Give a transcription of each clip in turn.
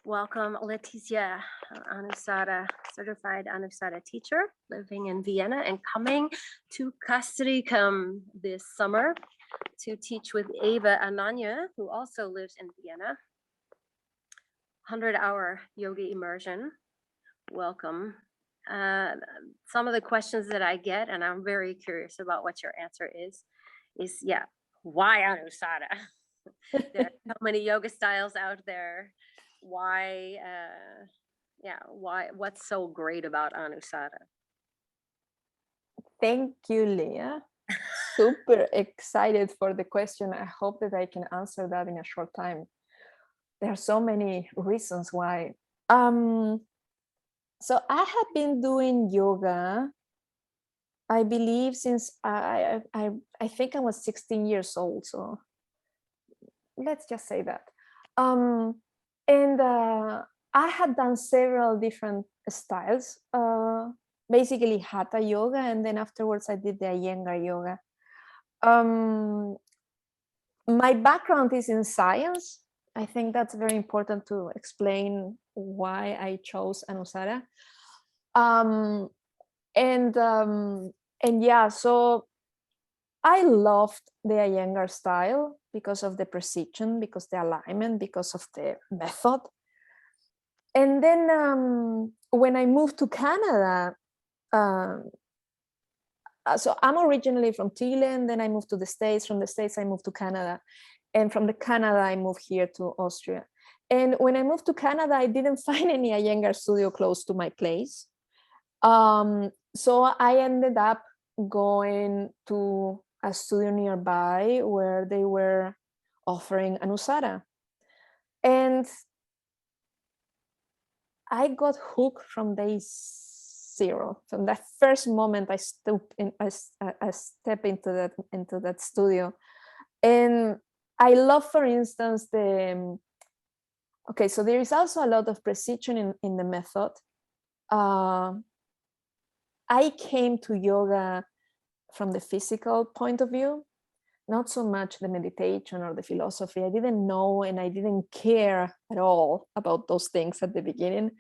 Welcome, Letizzia, Anusara, certified Anusara teacher, living in Vienna and coming to Castricum this summer to teach with Eva Ananya, who also lives in Vienna. 100-hour yoga immersion. Welcome. Some of the questions that I get, and I'm very curious about what your answer is why Anusara? There are so many yoga styles out there. Why, what's so great about Anusara? Thank you, Leah. Super excited for the question. I hope that I can answer that in a short time. There are so many reasons why. So I have been doing yoga, I believe, since I think I was 16 years old. So let's just say that. And I had done several different styles, basically Hatha yoga, and then afterwards I did the Iyengar yoga. My background is in science. I think that's very important to explain why I chose Anusara. And yeah, so I loved the Iyengar style because of the precision, because the alignment, because of the method. And then when I moved to Canada, so I'm originally from Chile, and then I moved to the States. From the States, I moved to Canada. And from the Canada, I moved here to Austria. And when I moved to Canada, I didn't find any Iyengar studio close to my place. So I ended up going to a studio nearby where they were offering Anusara. And I got hooked from day zero. From that first moment I step into that studio. And I love, for instance, so there is also a lot of precision in the method. I came to yoga from the physical point of view, not so much the meditation or the philosophy. I didn't know, and I didn't care at all about those things at the beginning.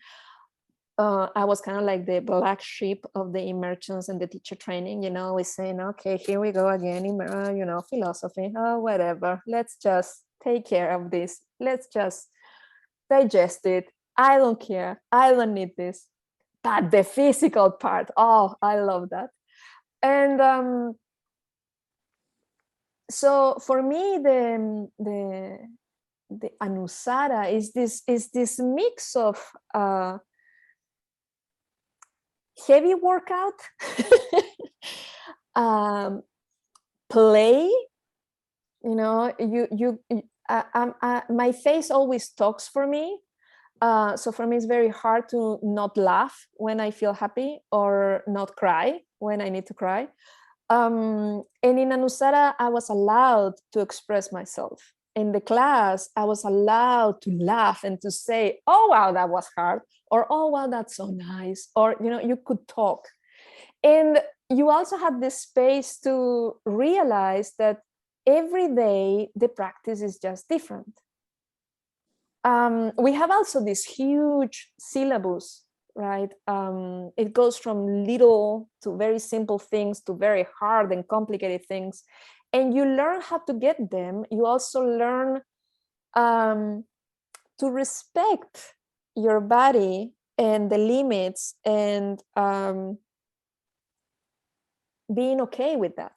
I was kind of like the black sheep of the immersions and the teacher training, always saying, okay, here we go again, philosophy, whatever. Let's just take care of this. Let's just digest it. I don't care. I don't need this. But the physical part, I love that. And so for me, the Anusara is this mix of heavy workout, play. My face always talks for me. So for me, it's very hard to not laugh when I feel happy or not cry when I need to cry. And in Anusara, I was allowed to express myself. In the class, I was allowed to laugh and to say, oh, wow, that was hard. Or, oh, wow, that's so nice. Or, you could talk. And you also had this space to realize that every day the practice is just different. We have also this huge syllabus, right? It goes from little to very simple things to very hard and complicated things. And you learn how to get them. You also learn to respect your body and the limits, and being okay with that.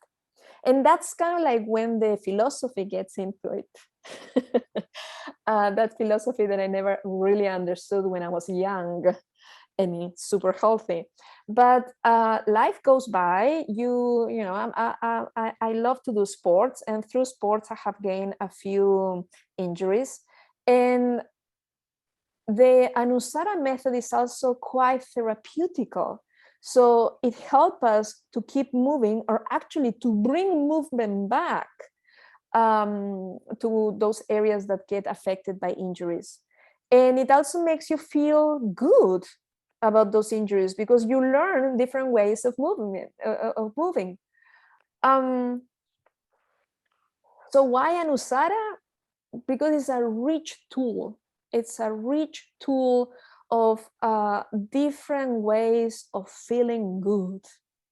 And that's kind of like when the philosophy gets into it. That philosophy that I never really understood when I was young and super healthy. But life goes by. I love to do sports, and through sports I have gained a few injuries. And the Anusara method is also quite therapeutical. So it helps us to keep moving, or actually to bring movement back to those areas that get affected by injuries. And it also makes you feel good about those injuries because you learn different ways of moving. So why Anusara? Because it's a rich tool It's a rich tool of different ways of feeling good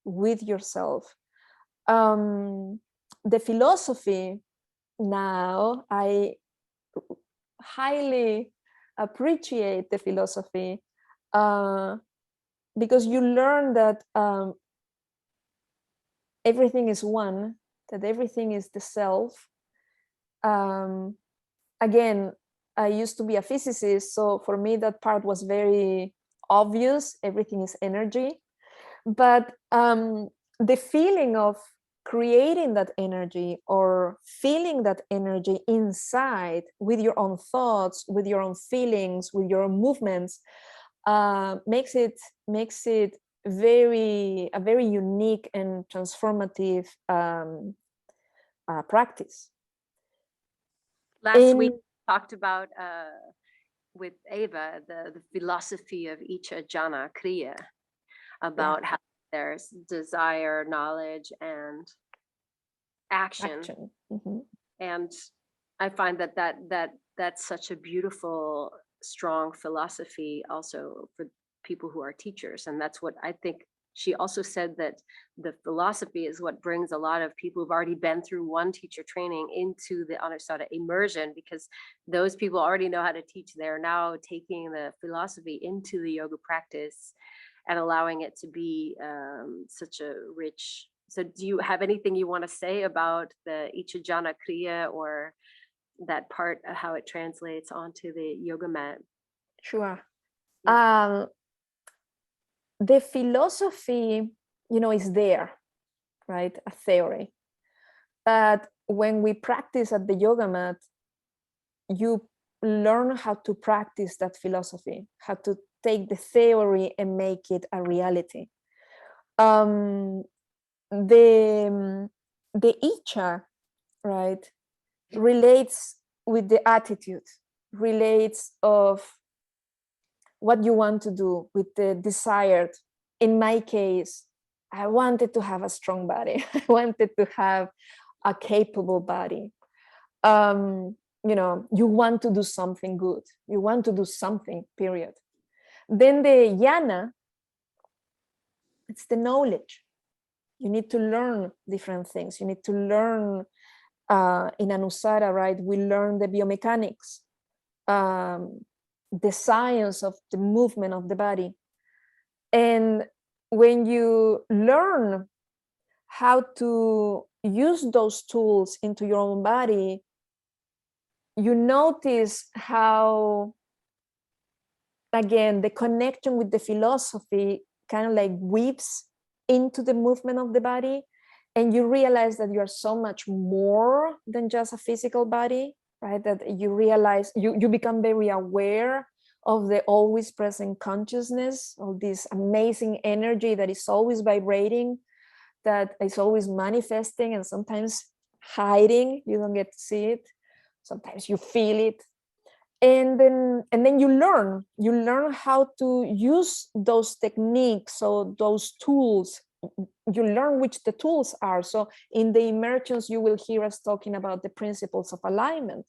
with yourself. The philosophy now, I highly appreciate the philosophy because you learn that everything is one, that everything is the self. Again, I used to be a physicist, so for me that part was very obvious. Everything is energy. But the feeling of creating that energy or feeling that energy inside with your own thoughts, with your own feelings, with your own movements, makes it a very unique and transformative practice. Last week we talked about with Ava the philosophy of each jhana kriya, about how there's desire, knowledge, and action. Mm-hmm. And I find that's such a beautiful, strong philosophy also for people who are teachers. And that's what I think. She also said that the philosophy is what brings a lot of people who've already been through one teacher training into the Anusara immersion, because those people already know how to teach. They're now taking the philosophy into the yoga practice and allowing it to be such a rich. So do you have anything you want to say about the Ichajana Kriya, or that part of how it translates onto the yoga mat? Sure. The philosophy, is there, right? A theory. But when we practice at the yoga mat, you learn how to practice that philosophy, how to take the theory and make it a reality. The Icha, right, relates with the attitude, relates of what you want to do, with the desired. In my case, I wanted to have a strong body. I wanted to have a capable body. You want to do something good. You want to do something, period. Then the Jnana, it's the knowledge. You need to learn different things. You need to learn, in Anusara, right? We learn the biomechanics, the science of the movement of the body. And when you learn how to use those tools into your own body, you notice how, again, the connection with the philosophy kind of like weaves into the movement of the body, and you realize that you are so much more than just a physical body, right? That you realize you become very aware of the always present consciousness, of this amazing energy that is always vibrating, that is always manifesting and sometimes hiding. You don't get to see it. Sometimes you feel it. And then you learn how to use those techniques, so those tools. You learn which the tools are. So in the immersions, you will hear us talking about the principles of alignment,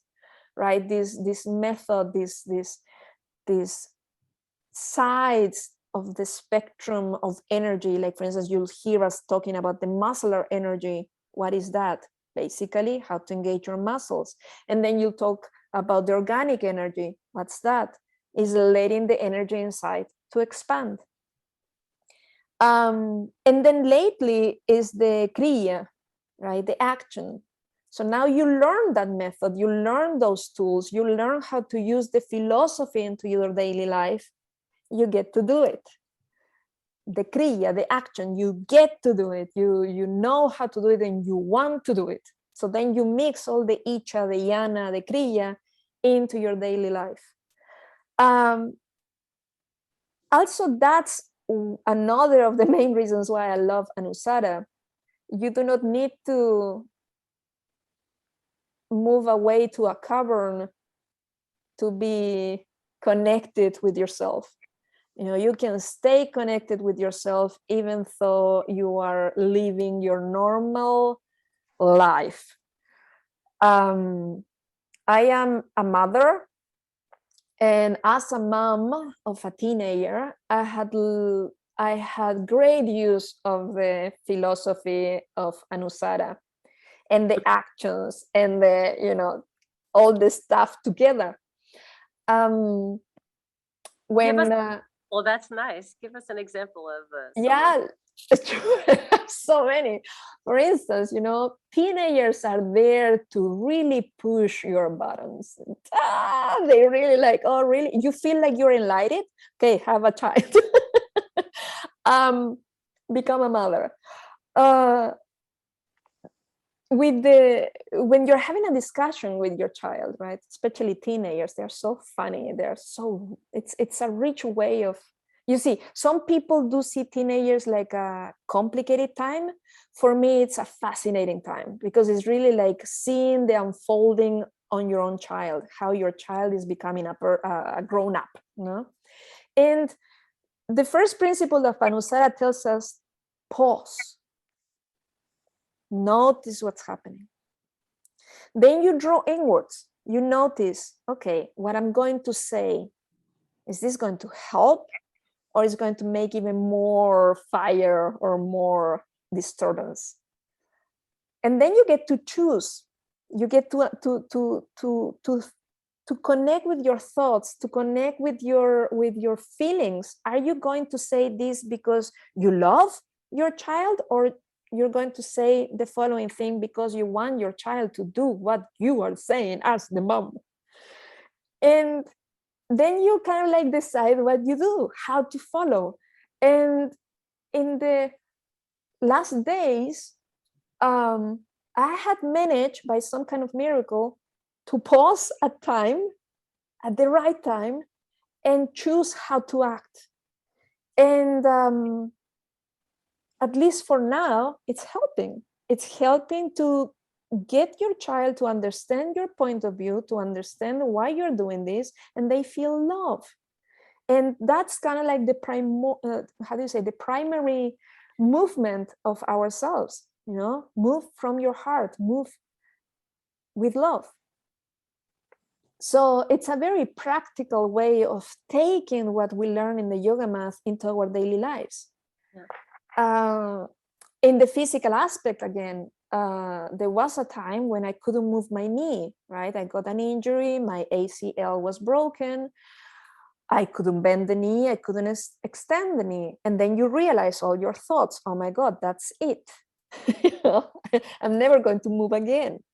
right? This method, these sides of the spectrum of energy. Like, for instance, you'll hear us talking about the muscular energy. What is that? Basically, how to engage your muscles. And then you'll talk about the organic energy. What's that? Is letting the energy inside to expand. And then lately is the kriya, right? The action. So now you learn that method, you learn those tools, you learn how to use the philosophy into your daily life. You get to do it. The kriya, the action, you get to do it. You know how to do it and you want to do it. So then you mix all the icha, the jnana, the kriya into your daily life. Also, that's another of the main reasons why I love Anusara. You do not need to move away to a cavern to be connected with yourself. You can stay connected with yourself even though you are living your normal life. I am a mother And as a mom of a teenager, I had great use of the philosophy of Anusara and the actions and the, all the stuff together. Give us, When well, that's nice. Give us an example of some. yeah, so many. For instance, teenagers are there to really push your buttons. They really like, oh, really? You feel like you're enlightened? Okay, have a child. Become a mother. When you're having a discussion with your child, right? Especially teenagers, they're so funny. It's a rich way of, you see, some people do see teenagers like a complicated time. For me, it's a fascinating time because it's really like seeing the unfolding on your own child, how your child is becoming a grown up, And the first principle of Anusara tells us, pause. Notice what's happening. Then you draw inwards. You notice, okay, what I'm going to say, is this going to help or is it going to make even more fire or more disturbance? And then you get to choose. You get to connect with your thoughts, to connect with your feelings. Are you going to say this because you love your child, or you're going to say the following thing because you want your child to do what you are saying as the mom? And then you kind of like decide what you do, how to follow. And in the last days, I had managed by some kind of miracle to pause at the right time, and choose how to act. And at least for now, it's helping. It's helping to get your child to understand your point of view, to understand why you're doing this, and they feel love. And that's kind of like the primary movement of ourselves. Move from your heart, move with love. So it's a very practical way of taking what we learn in the yoga mat into our daily lives. Yeah. In the physical aspect, again, there was a time when I couldn't move my knee, right? I got an injury, my ACL was broken. I couldn't bend the knee, I couldn't extend the knee. And then you realize all your thoughts, oh my God, that's it. I'm never going to move again.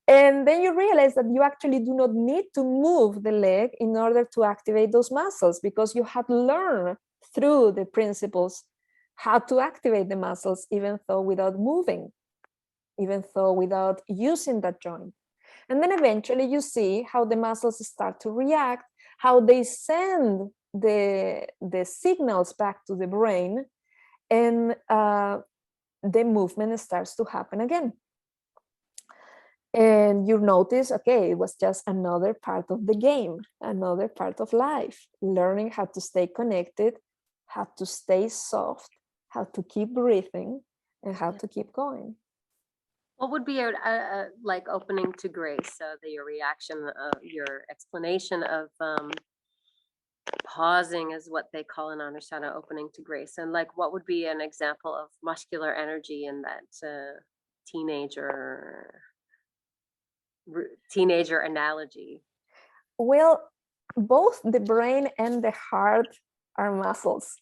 And then you realize that you actually do not need to move the leg in order to activate those muscles, because you have learned through the principles how to activate the muscles, even though without moving, even though without using that joint. And then eventually you see how the muscles start to react, how they send the signals back to the brain, and the movement starts to happen again. And you notice, okay, it was just another part of the game, another part of life, learning how to stay connected, how to stay soft, how to keep breathing, and how to keep going. What would be like opening to grace? Your reaction, your explanation of pausing is what they call in Anusara opening to grace. And like, what would be an example of muscular energy in that teenager analogy? Well, both the brain and the heart are muscles.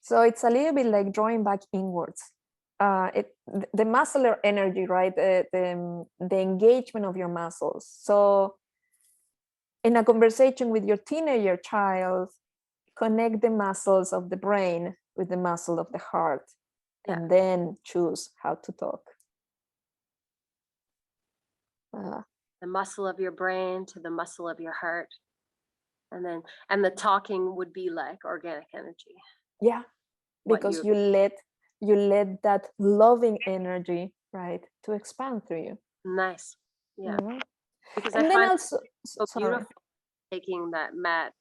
So it's a little bit like drawing back inwards. The muscular energy, right? The engagement of your muscles. So in a conversation with your teenager child, connect the muscles of the brain with the muscle of the heart, and then choose how to talk. The muscle of your brain to the muscle of your heart. And the talking would be like organic energy. Yeah, because you let that loving energy, right, to expand through you. Nice. Yeah. Because and I then find also so beautiful taking that mat,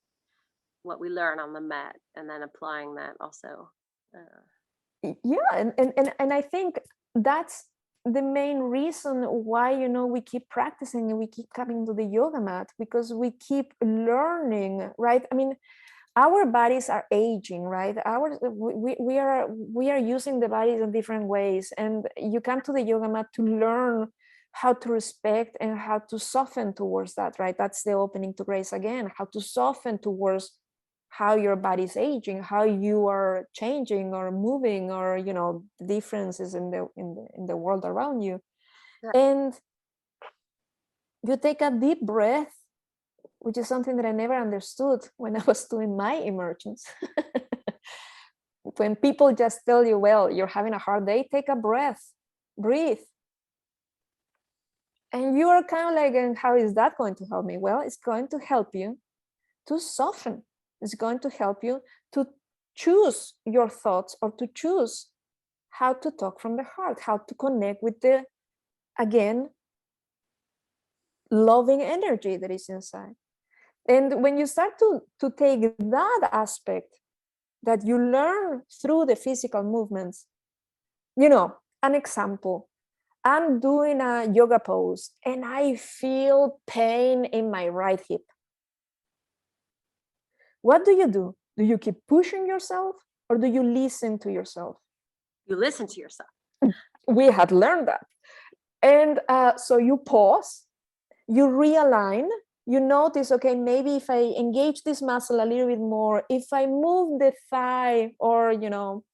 what we learn on the mat, and then applying that also. Yeah, and I think that's the main reason why, you know, we keep practicing and we keep coming to the yoga mat, because we keep learning, right? I mean, our bodies are aging, right? We are using the bodies in different ways, and you come to the yoga mat to learn how to respect and how to soften towards that, right? That's the opening to grace again, how to soften towards how your body's aging, how you are changing or moving, or, you know, differences in the world around you. And you take a deep breath, which is something that I never understood when I was doing my immersions. When people just tell you, well, you're having a hard day, take a breath, breathe. And you are kind of like, and how is that going to help me? Well, it's going to help you to soften. It's going to help you to choose your thoughts, or to choose how to talk from the heart, how to connect with the, again, loving energy that is inside. And when you start to take that aspect that you learn through the physical movements, you know, an example, I'm doing a yoga pose and I feel pain in my right hip. What do? Do you keep pushing yourself, or do you listen to yourself? You listen to yourself. We had learned that. And so you pause, you realign, you notice, okay, maybe if I engage this muscle a little bit more, if I move the thigh, or, you know,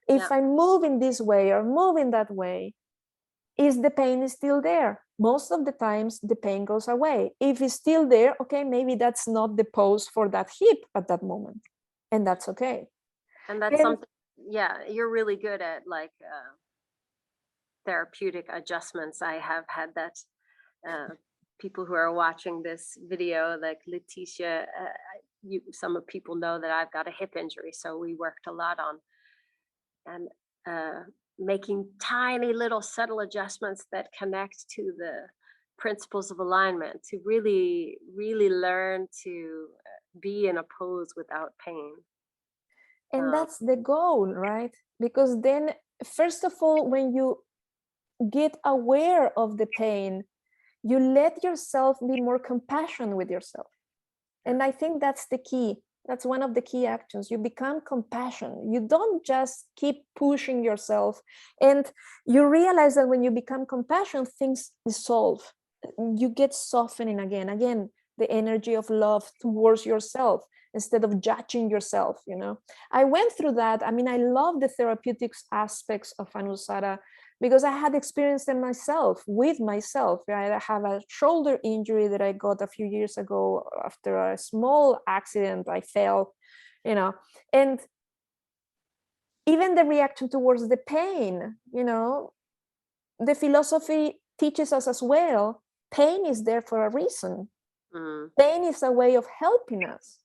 if I move in this way or move in that way, is the pain is still there? Most of the times the pain goes away. If it's still there, okay, maybe that's not the pose for that hip at that moment, and that's okay. And that's something, you're really good at, like, therapeutic adjustments. I have had that. People who are watching this video, like Letizzia, some of people know that I've got a hip injury, so we worked a lot on and making tiny little subtle adjustments that connect to the principles of alignment, to really, really learn to be in a pose without pain. And that's the goal, right? Because then, first of all, when you get aware of the pain, you let yourself be more compassionate with yourself. And I think that's the key. That's one of the key actions. You become compassionate. You don't just keep pushing yourself. And you realize that when you become compassionate, things dissolve. You get softening again. Again, the energy of love towards yourself instead of judging yourself, you know. I went through that. I mean, I love the therapeutic aspects of Anusara because I had experienced them myself, with myself, right? I have a shoulder injury that I got a few years ago after a small accident. I fell, you know, and even the reaction towards the pain, you know, the philosophy teaches us as well, pain is there for a reason. Pain is a way of helping us.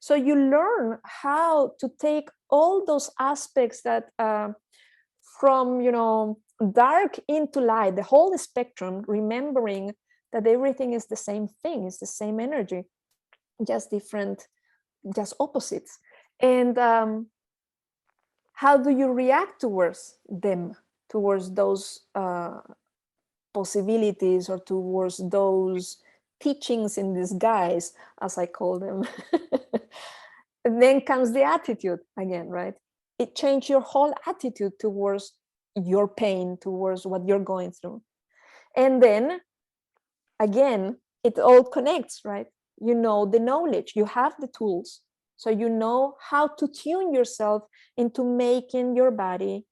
So you learn how to take all those aspects that from, you know, dark into light, the whole spectrum, remembering that everything is the same thing, it's the same energy, just different, just opposites. And how do you react towards them, towards those possibilities, or towards those teachings in disguise, as I call them? And then comes the attitude again, right? It changed your whole attitude towards your pain, towards what you're going through. And then again, it all connects, right? You know the knowledge, you have the tools, so you know how to tune yourself into making your body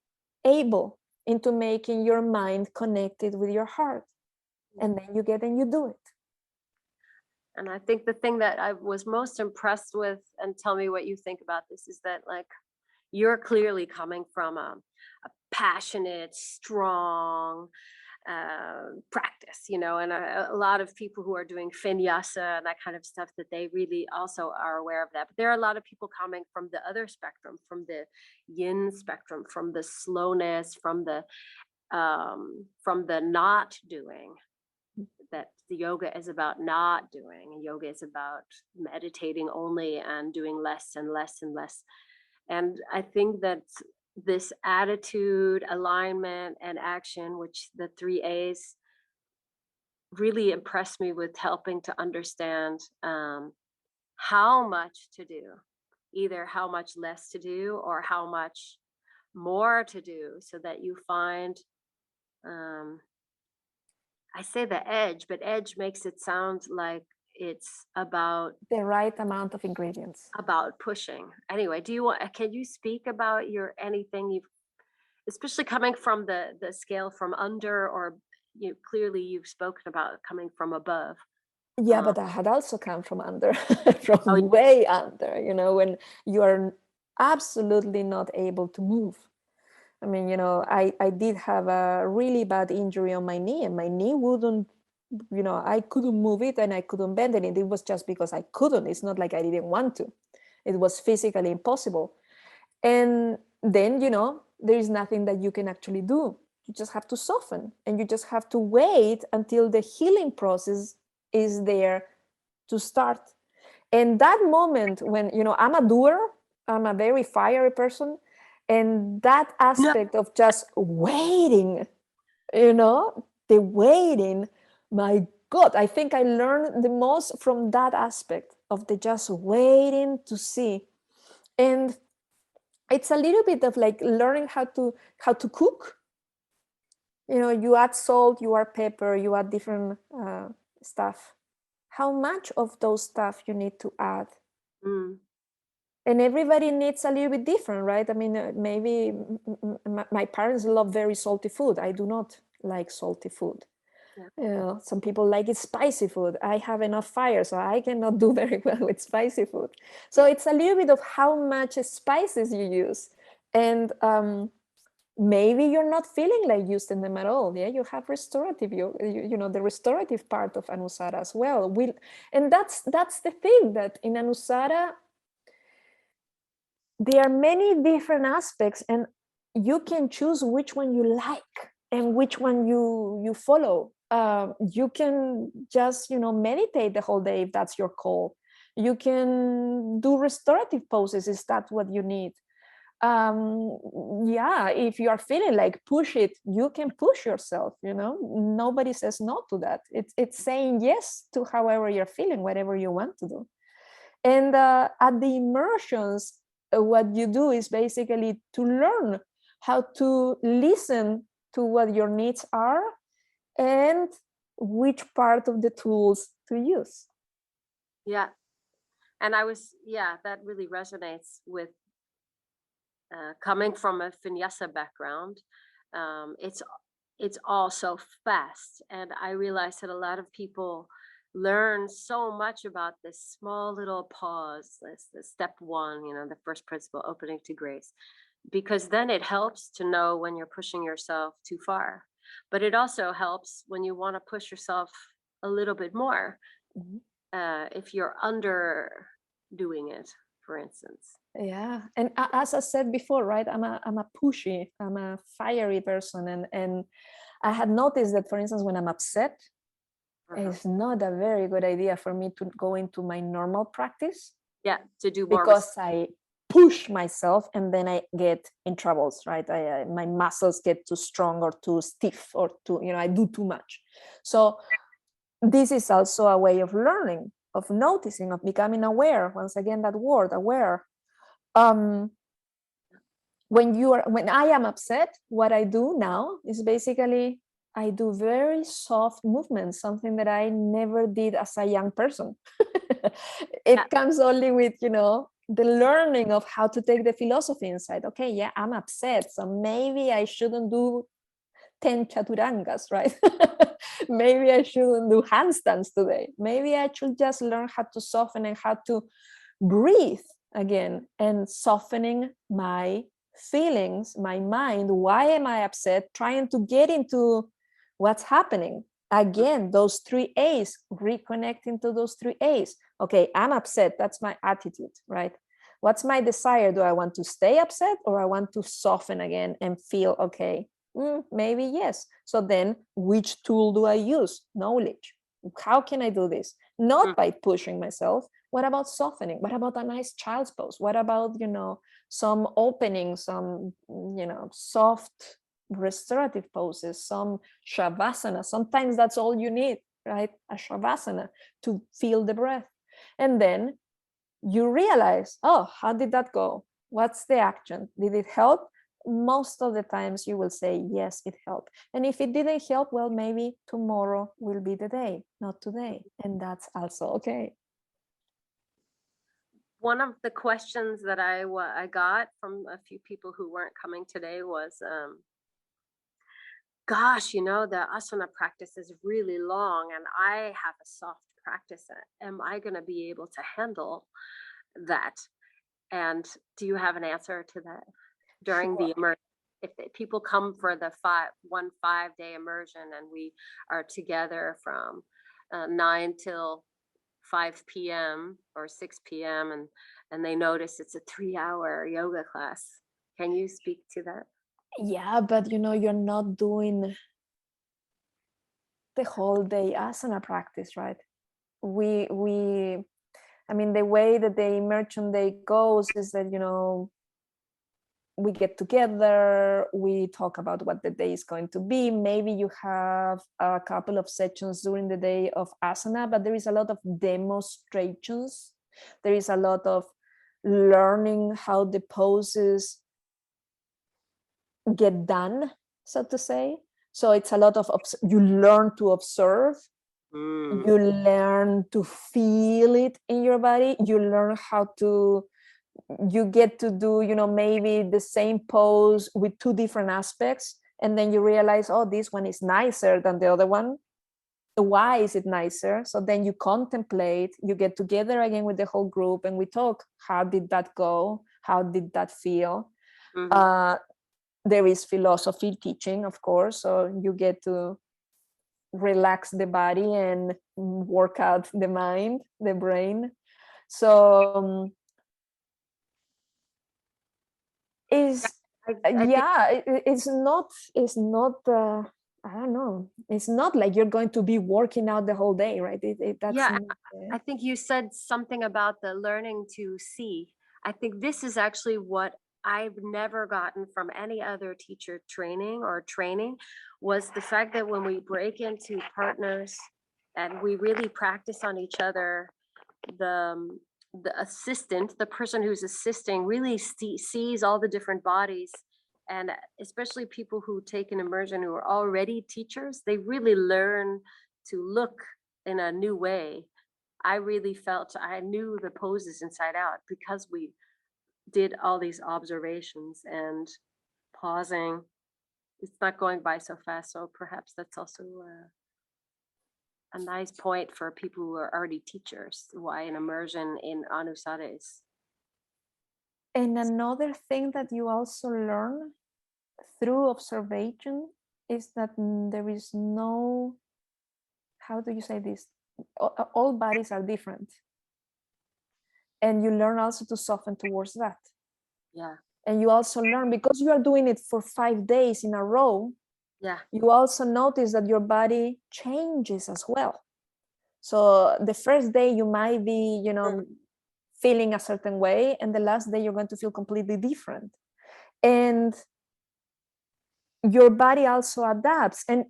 able, into making your mind connected with your heart. And then you get and you do it. And I think the thing that I was most impressed with, and tell me what you think about this, is that, like, you're clearly coming from a passionate, strong practice, you know, and a lot of people who are doing vinyasa and that kind of stuff, that they really also are aware of that. But there are a lot of people coming from the other spectrum, from the yin spectrum, from the slowness, from the not doing, that the yoga is about not doing, and yoga is about meditating only and doing less and less and less. And I think that this attitude, alignment, and action, which the 3 A's really impressed me with helping to understand how much to do, either how much less to do or how much more to do, so that you find, um, I say the edge, but edge makes it sound like it's The right amount of ingredients. about pushing. Anyway, do you want? Can you speak about your anything you've, especially coming from the scale from under, or you clearly you've spoken about coming from above. Yeah, Um, but I had also come from under, oh, from way under, when you are absolutely not able to move. I mean, I did have a really bad injury on my knee, and my knee wouldn't, I couldn't move it and I couldn't bend it. It was just because I couldn't. It's not like I didn't want to. It was physically impossible. And then, there is nothing that you can actually do. You just have to soften, and you just have to wait until the healing process is there to start. And that moment when, I'm a doer, I'm a very fiery person, and that no, aspect of just waiting, the waiting, my God, I think I learned the most from that aspect of the just waiting to see. And it's a little bit of like learning how to cook. You add salt, you add pepper, you add different stuff. How much of those stuff you need to add? mm, And everybody needs a little bit different, right? I mean, maybe my parents love very salty food. I do not like salty food. yeah. Some people like it spicy food. I have enough fire, so I cannot do very well with spicy food. So it's a little bit of how much spices you use. And maybe you're not feeling like using them at all. Yeah, you have restorative, the restorative part of Anusara as well. And that's the thing, that in Anusara, there are many different aspects, and you can choose which one you like and which one you follow. You can just meditate the whole day if that's your call. You can do restorative poses, is that what you need? Yeah, if you are feeling like push it, you can push yourself. Nobody says no to that. It's saying yes to however you're feeling, whatever you want to do. And at the immersions, what you do is basically to learn how to listen to what your needs are and which part of the tools to use. Yeah. And that really resonates with coming from a vinyasa background. It's all so fast, and I realize that a lot of people learn so much about this small little pause, this step one, the first principle, opening to grace, because then it helps to know when you're pushing yourself too far, but it also helps when you want to push yourself a little bit more, Mhm. if you're under doing it, for instance. Yeah, and as I said before, right, I'm a pushy, I'm a fiery person, and I had noticed that, for instance, when I'm upset, it's not a very good idea for me to go into my normal practice, Yeah, to do more because I push myself and then I get in troubles, right? My muscles get too strong or too stiff, or I do too much. So this is also a way of learning, of noticing, of becoming aware. Once again, that word, aware. When I am upset, what I do now is basically I do very soft movements, something that I never did as a young person. It comes only with, the learning of how to take the philosophy inside. Okay, yeah, I'm upset, so maybe I shouldn't do 10 chaturangas, right? Maybe I shouldn't do handstands today. Maybe I should just learn how to soften and how to breathe again, and softening my feelings, my mind. Why am I upset? Trying to get into what's happening. Again, those 3 A's, reconnecting to those 3 A's. Okay, I'm upset. That's my attitude, right? What's my desire? Do I want to stay upset, or I want to soften again and feel okay? Maybe yes. So then which tool do I use? Knowledge. How can I do this? Not by pushing myself. What about softening? What about a nice child's pose? What about, some opening, some, soft restorative poses, some shavasana. Sometimes that's all you need, right? A shavasana to feel the breath. And then you realize, oh, how did that go? What's the action? Did it help? Most of the times you will say, yes, it helped. And if it didn't help, well, maybe tomorrow will be the day, not today. And that's also okay. One of the questions that I got from a few people who weren't coming today was, gosh, the asana practice is really long and I have a soft practice. Am I going to be able to handle that? And do you have an answer to that during the immersion? If people come for the 5-day immersion and we are together from 9 till 5 p.m. or 6 p.m. and they notice it's a 3-hour yoga class. Can you speak to that? Yeah, but you're not doing the whole day asana practice, right? I mean, the way that the immersion day goes is that, we get together, we talk about what the day is going to be. Maybe you have a couple of sessions during the day of asana, but there is a lot of demonstrations. There is a lot of learning how the poses get done, so to say. So it's a lot of, you learn to observe, you learn to feel it in your body, you learn how to, you get to do, maybe the same pose with 2 different aspects. And then you realize, oh, this one is nicer than the other one. Why is it nicer? So then you contemplate, you get together again with the whole group and we talk, how did that go? How did that feel? There is philosophy teaching, of course. So you get to relax the body and work out the mind, the brain. So it's not I don't know, it's not like you're going to be working out the whole day, right? I think you said something about the learning to see. I think this is actually what I've never gotten from any other teacher training was the fact that when we break into partners and we really practice on each other, the assistant, the person who's assisting, really sees all the different bodies. And especially people who take an immersion who are already teachers, they really learn to look in a new way. I really felt I knew the poses inside out because we did all these observations and pausing. It's not going by so fast. So perhaps that's also a nice point for people who are already teachers, why an immersion in Anusara is. And another thing that you also learn through observation is that there is no, how do you say this? All bodies are different. And you learn also to soften towards that. Yeah. And you also learn, because you are doing it for 5 days in a row, yeah, you also notice that your body changes as well. So the first day you might be, feeling a certain way, and the last day you're going to feel completely different. And your body also adapts. And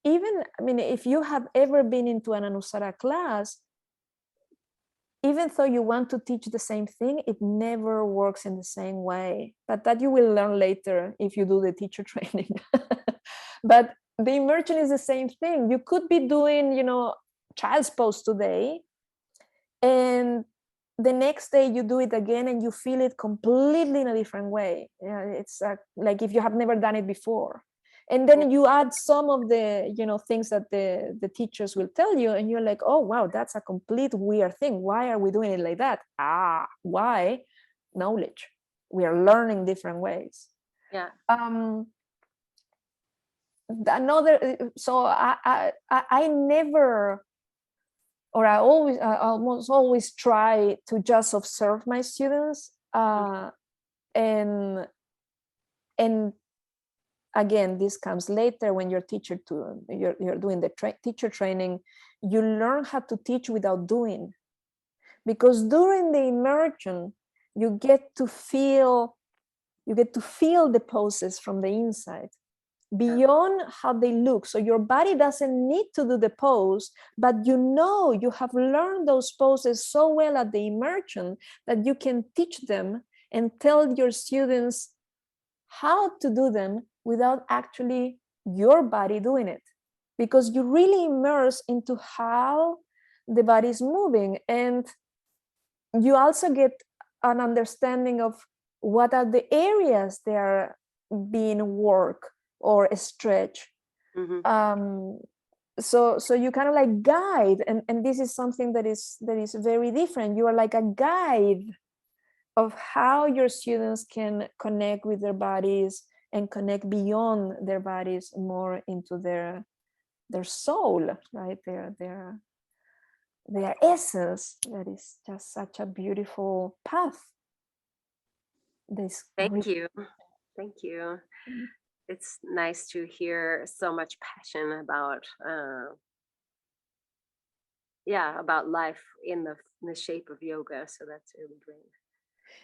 even, I mean, if you have ever been into an Anusara class, even though you want to teach the same thing, it never works in the same way. But that you will learn later if you do the teacher training. But the immersion is the same thing. You could be doing, child's pose today, and the next day you do it again and you feel it completely in a different way. It's like if you have never done it before. And then you add some of the, things that the teachers will tell you, and you're like, oh, wow, that's a complete weird thing. Why are we doing it like that? Why? Knowledge. We are learning different ways. Yeah. So I never, or I almost always try to just observe my students, and again, this comes later when you're doing the teacher training. You learn how to teach without doing, because during the immersion you get to feel the poses from the inside, beyond how they look. So your body doesn't need to do the pose, but you have learned those poses so well at the immersion that you can teach them and tell your students how to do them without actually your body doing it, because you really immerse into how the body is moving, and you also get an understanding of what are the areas they are being worked or stretched. So you kind of like guide, and this is something that is very different. You are like a guide of how your students can connect with their bodies and connect beyond their bodies, more into their soul, right? Their essence. That is just such a beautiful path. Thank you. It's nice to hear so much passion about about life in the shape of yoga. So that's really great.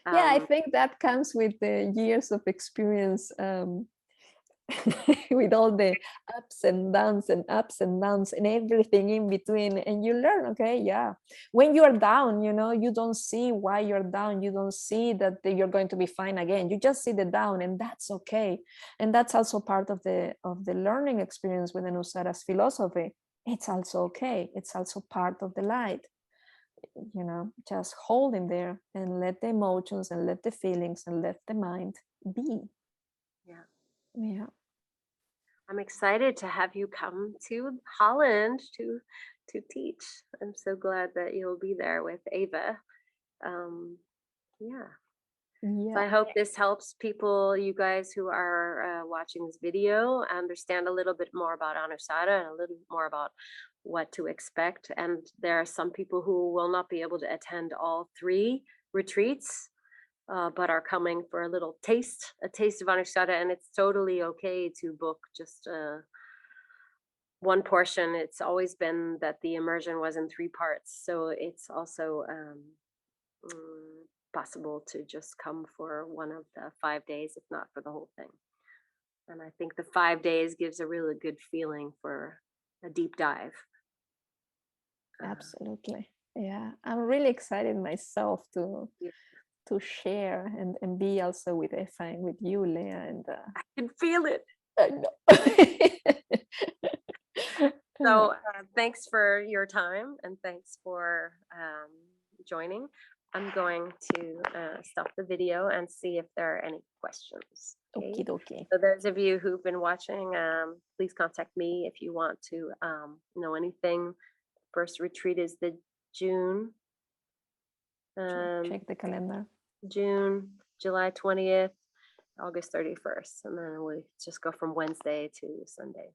I think that comes with the years of experience, with all the ups and downs and everything in between, and you learn, okay, when you're down, you don't see why you're down, you don't see that you're going to be fine again, you just see the down, and that's okay. And that's also part of the learning experience with Anusara's philosophy. It's also okay, it's also part of the light. Just hold in there and let the emotions and let the feelings and let the mind be. Yeah. I'm excited to have you come to Holland to teach. I'm so glad that you'll be there with Ava. So I hope this helps people, you guys who are watching this video, understand a little bit more about Anusara and a little more about what to expect. And there are some people who will not be able to attend all 3 retreats, but are coming for a little taste of Anusara, and it's totally okay to book just one portion. It's always been that the immersion was in 3 parts, so it's also possible to just come for one of the 5 days, if not for the whole thing. And I think the 5 days gives a really good feeling for a deep dive. Absolutely. Yeah, I'm really excited myself to share and be also with Eva and with you, Leah. And I can feel it. I know. So thanks for your time, and thanks for joining. I'm going to stop the video and see if there are any questions. Okay. So those of you who've been watching, please contact me if you want to know anything. First retreat is the June. Check the calendar. June, July 20th, August 31st, and then we just go from Wednesday to Sunday.